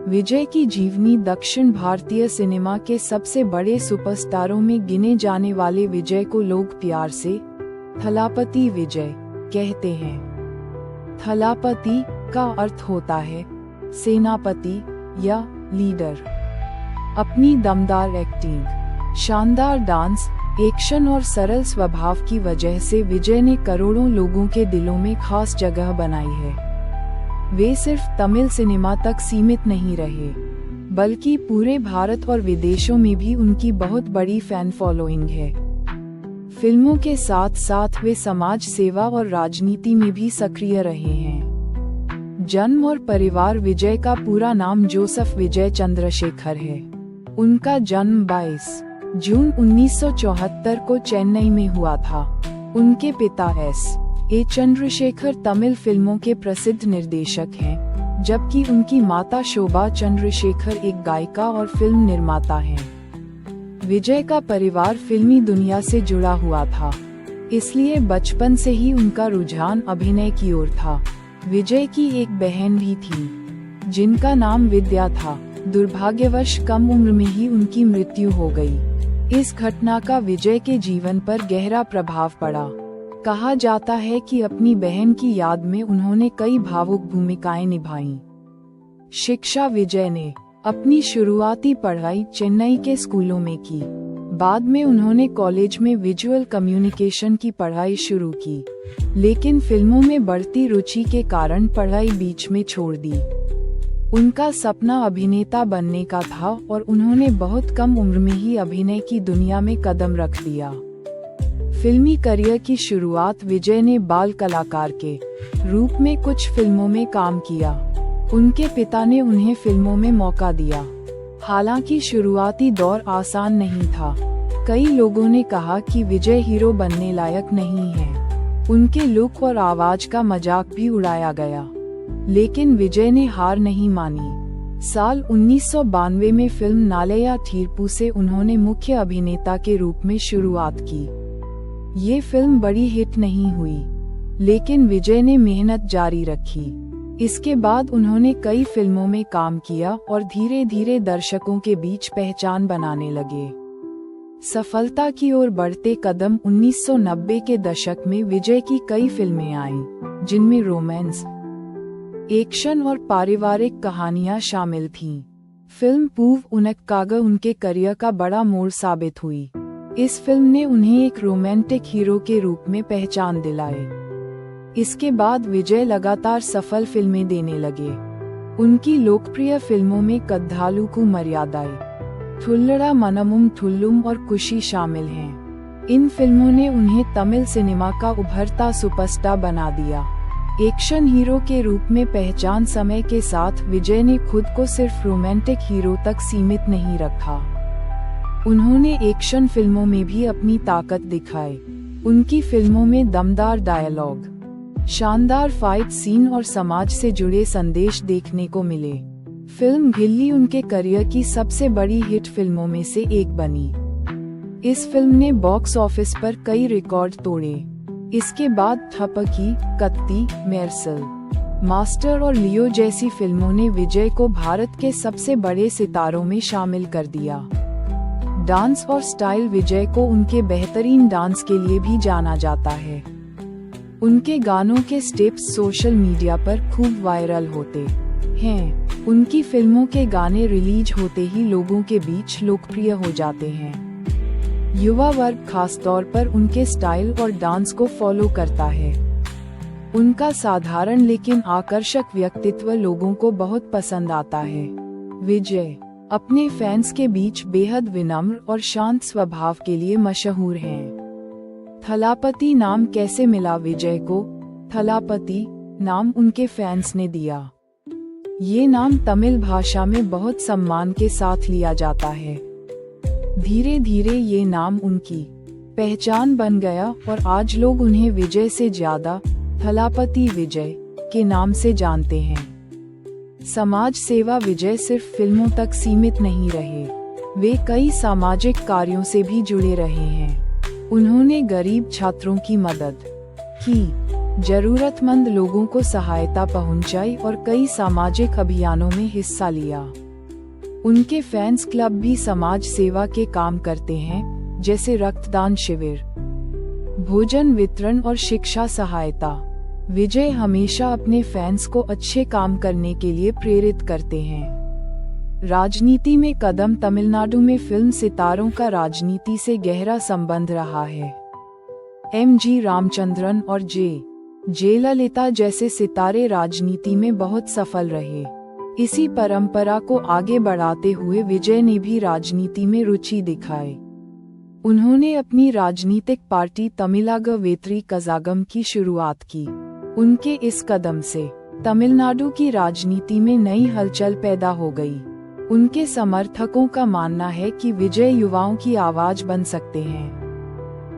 विजय की जीवनी दक्षिण भारतीय सिनेमा के सबसे बड़े सुपरस्टारों में गिने जाने वाले विजय को लोग प्यार से थलापति विजय कहते हैं। थलापति का अर्थ होता है सेनापति या लीडर। अपनी दमदार एक्टिंग, शानदार डांस, एक्शन और सरल स्वभाव की वजह से विजय ने करोड़ों लोगों के दिलों में खास जगह बनाई है। वे सिर्फ तमिल सिनेमा तक सीमित नहीं रहे, बल्कि पूरे भारत और विदेशों में भी उनकी बहुत बड़ी फैन फॉलोइंग है। फिल्मों के साथ साथ वे समाज सेवा और राजनीति में भी सक्रिय रहे हैं। जन्म और परिवार। विजय का पूरा नाम जोसेफ विजय चंद्रशेखर है। उनका जन्म 22 जून 1974 को चेन्नई में हुआ था। उनके पिता S.A. चंद्रशेखर तमिल फिल्मों के प्रसिद्ध निर्देशक हैं, जबकि उनकी माता शोभा चंद्रशेखर एक गायिका और फिल्म निर्माता हैं। विजय का परिवार फिल्मी दुनिया से जुड़ा हुआ था, इसलिए बचपन से ही उनका रुझान अभिनय की ओर था। विजय की एक बहन भी थी, जिनका नाम विद्या था। दुर्भाग्यवश कम उम्र में ही उनकी मृत्यु हो गई। इस घटना का विजय के जीवन पर गहरा प्रभाव पड़ा। कहा जाता है कि अपनी बहन की याद में उन्होंने कई भावुक भूमिकाएं निभाईं। शिक्षा। विजय ने अपनी शुरुआती पढ़ाई चेन्नई के स्कूलों में की। बाद में उन्होंने कॉलेज में विजुअल कम्युनिकेशन की पढ़ाई शुरू की, लेकिन फिल्मों में बढ़ती रुचि के कारण पढ़ाई बीच में छोड़ दी। उनका सपना अभिनेता बनने का था और उन्होंने बहुत कम उम्र में ही अभिनय की दुनिया में कदम रख दिया। फिल्मी करियर की शुरुआत विजय ने बाल कलाकार के रूप में कुछ फिल्मों में काम किया। उनके पिता ने उन्हें फिल्मों में मौका दिया। हालांकि शुरुआती दौर आसान नहीं था। कई लोगों ने कहा कि विजय हीरो बनने लायक नहीं है। उनके लुक और आवाज का मजाक भी उड़ाया गया, लेकिन विजय ने हार नहीं मानी। साल 1992 में फिल्म नालैया थीरपू से उन्होंने मुख्य अभिनेता के रूप में शुरुआत की। ये फिल्म बड़ी हिट नहीं हुई, लेकिन विजय ने मेहनत जारी रखी। इसके बाद उन्होंने कई फिल्मों में काम किया और धीरे धीरे दर्शकों के बीच पहचान बनाने लगे। सफलता की ओर बढ़ते कदम। 1990 के दशक में विजय की कई फिल्में आईं, जिनमें रोमांस, एक्शन और पारिवारिक कहानियां शामिल थीं। फिल्म पूव उनक्काग उनके करियर का बड़ा मोड़ साबित हुई। इस फिल्म ने उन्हें एक रोमांटिक हीरो के रूप में पहचान दिलाई। इसके बाद विजय लगातार सफल फिल्में देने लगे। उनकी लोकप्रिय फिल्मों में कद्दालुकु मर्यादाई, थुल्लड़ा मनमुम थुल्लुम और कुशी शामिल हैं। इन फिल्मों ने उन्हें तमिल सिनेमा का उभरता सुपरस्टार बना दिया। एक्शन हीरो के रूप में पहचान। समय के साथ विजय ने खुद को सिर्फ रोमांटिक हीरो तक सीमित नहीं रखा। उन्होंने एक्शन फिल्मों में भी अपनी ताकत दिखाई। उनकी फिल्मों में दमदार डायलॉग, शानदार फाइट सीन और समाज से जुड़े संदेश देखने को मिले। फिल्म गिल्ली उनके करियर की सबसे बड़ी हिट फिल्मों में से एक बनी। इस फिल्म ने बॉक्स ऑफिस पर कई रिकॉर्ड तोड़े। इसके बाद थप्पकी, कत्ती, मेरसल, मास्टर और लियो जैसी फिल्मों ने विजय को भारत के सबसे बड़े सितारों में शामिल कर दिया। डांस और स्टाइल। विजय को उनके बेहतरीन डांस के लिए भी जाना जाता है। उनके गानों के स्टेप्स सोशल मीडिया पर खूब वायरल होते हैं। उनकी फिल्मों के गाने रिलीज होते ही लोगों के बीच लोकप्रिय हो जाते हैं। युवा वर्ग खासतौर पर उनके स्टाइल और डांस को फॉलो करता है। उनका साधारण लेकिन आकर्षक व्यक्तित्व लोगों को बहुत पसंद आता है। विजय अपने फैंस के बीच बेहद विनम्र और शांत स्वभाव के लिए मशहूर हैं। थलापति नाम कैसे मिला विजय को? थलापति नाम उनके फैंस ने दिया। ये नाम तमिल भाषा में बहुत सम्मान के साथ लिया जाता है। धीरे धीरे ये नाम उनकी पहचान बन गया और आज लोग उन्हें विजय से ज्यादा थलापति विजय के नाम से जानते हैं। समाज सेवा। विजय सिर्फ फिल्मों तक सीमित नहीं रहे, वे कई सामाजिक कार्यों से भी जुड़े रहे हैं। उन्होंने गरीब छात्रों की मदद की, जरूरतमंद लोगों को सहायता पहुंचाई और कई सामाजिक अभियानों में हिस्सा लिया। उनके फैंस क्लब भी समाज सेवा के काम करते हैं, जैसे रक्तदान शिविर, भोजन वितरण और शिक्षा सहायता। विजय हमेशा अपने फैंस को अच्छे काम करने के लिए प्रेरित करते हैं। राजनीति में कदम। तमिलनाडु में फिल्म सितारों का राजनीति से गहरा संबंध रहा है। एम.जी. रामचंद्रन और जयललिता जैसे सितारे राजनीति में बहुत सफल रहे। इसी परंपरा को आगे बढ़ाते हुए विजय ने भी राजनीति में रुचि दिखाई। उन्होंने अपनी राजनीतिक पार्टी तमिलनाडु वेत्री कजागम की शुरुआत की। उनके इस कदम से तमिलनाडु की राजनीति में नई हलचल पैदा हो गई। उनके समर्थकों का मानना है कि विजय युवाओं की आवाज बन सकते हैं।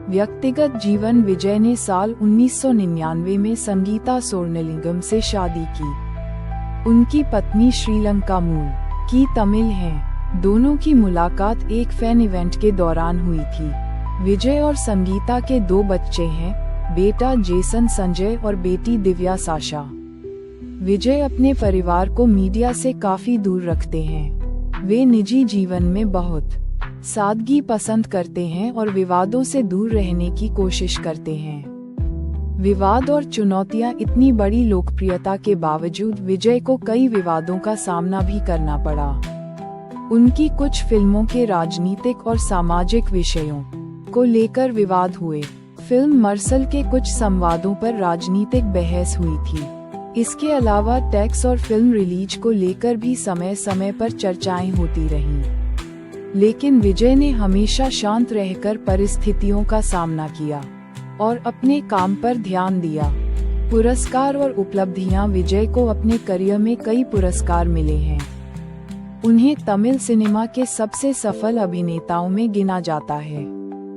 व्यक्तिगत जीवन। विजय ने साल 1999 में संगीता सोर्णलिंगम से शादी की। उनकी पत्नी श्रीलंका मूल की तमिल हैं। दोनों की मुलाकात एक फैन इवेंट के दौरान हुई थी। विजय और संगीता के 2 बच्चे हैं, बेटा जेसन संजय और बेटी दिव्या साशा। विजय अपने परिवार को मीडिया से काफी दूर रखते हैं। वे निजी जीवन में बहुत सादगी पसंद करते हैं और विवादों से दूर रहने की कोशिश करते हैं। विवाद और चुनौतियां। इतनी बड़ी लोकप्रियता के बावजूद विजय को कई विवादों का सामना भी करना पड़ा। उनकी कुछ फिल्मों के राजनीतिक और सामाजिक विषयों को लेकर विवाद हुए। फिल्म मर्सल के कुछ संवादों पर राजनीतिक बहस हुई थी। इसके अलावा टैक्स और फिल्म रिलीज को लेकर भी समय समय पर चर्चाएं होती रहीं। लेकिन विजय ने हमेशा शांत रहकर परिस्थितियों का सामना किया और अपने काम पर ध्यान दिया। पुरस्कार और उपलब्धियां। विजय को अपने करियर में कई पुरस्कार मिले हैं। उन्हें तमिल सिनेमा के सबसे सफल अभिनेताओं में गिना जाता है।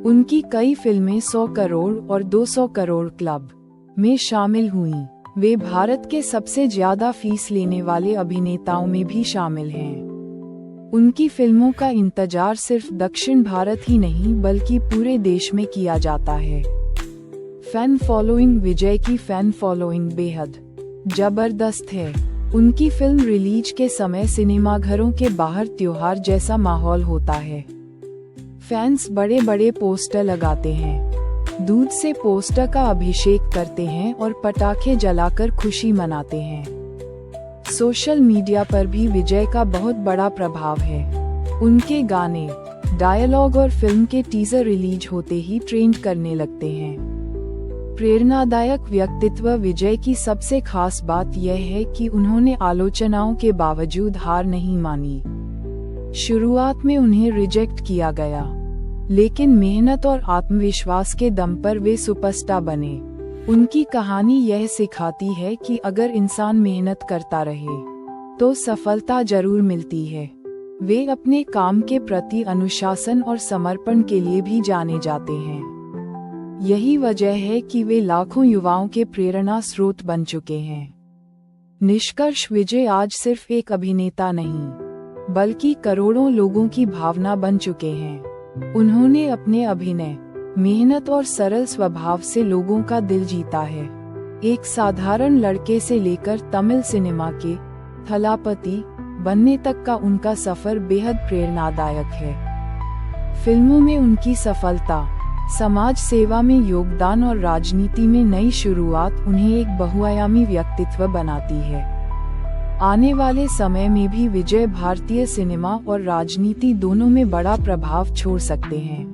उनकी कई फिल्में 100 करोड़ और 200 करोड़ क्लब में शामिल हुईं। वे भारत के सबसे ज्यादा फीस लेने वाले अभिनेताओं में भी शामिल हैं। उनकी फिल्मों का इंतजार सिर्फ दक्षिण भारत ही नहीं बल्कि पूरे देश में किया जाता है। Fan following. विजय की फैन फॉलोइंग बेहद जबरदस्त है। उनकी फिल्म रिलीज के समय सिनेमाघरों के बाहर त्योहार जैसा माहौल होता है। फैंस बड़े बड़े पोस्टर लगाते हैं, दूध से पोस्टर का अभिषेक करते हैं और पटाखे जलाकर खुशी मनाते हैं। सोशल मीडिया पर भी विजय का बहुत बड़ा प्रभाव है। उनके गाने, डायलॉग और फिल्म के टीजर रिलीज होते ही ट्रेंड करने लगते हैं। प्रेरणादायक व्यक्तित्व। विजय की सबसे खास बात यह है कि उन्होंने आलोचनाओं के बावजूद हार नहीं मानी। शुरुआत में उन्हें रिजेक्ट किया गया, लेकिन मेहनत और आत्मविश्वास के दम पर वे सुपरस्टार बने। उनकी कहानी यह सिखाती है कि अगर इंसान मेहनत करता रहे तो सफलता जरूर मिलती है। वे अपने काम के प्रति अनुशासन और समर्पण के लिए भी जाने जाते हैं। यही वजह है कि वे लाखों युवाओं के प्रेरणा स्रोत बन चुके हैं। निष्कर्ष। विजय आज सिर्फ एक अभिनेता नहीं बल्कि करोड़ों लोगों की भावना बन चुके हैं। उन्होंने अपने अभिनय, मेहनत और सरल स्वभाव से लोगों का दिल जीता है। एक साधारण लड़के से लेकर तमिल सिनेमा के थलापति बनने तक का उनका सफर बेहद प्रेरणादायक है। फिल्मों में उनकी सफलता, समाज सेवा में योगदान और राजनीति में नई शुरुआत उन्हें एक बहुआयामी व्यक्तित्व बनाती है। आने वाले समय में भी विजय भारतीय सिनेमा और राजनीति दोनों में बड़ा प्रभाव छोड़ सकते हैं।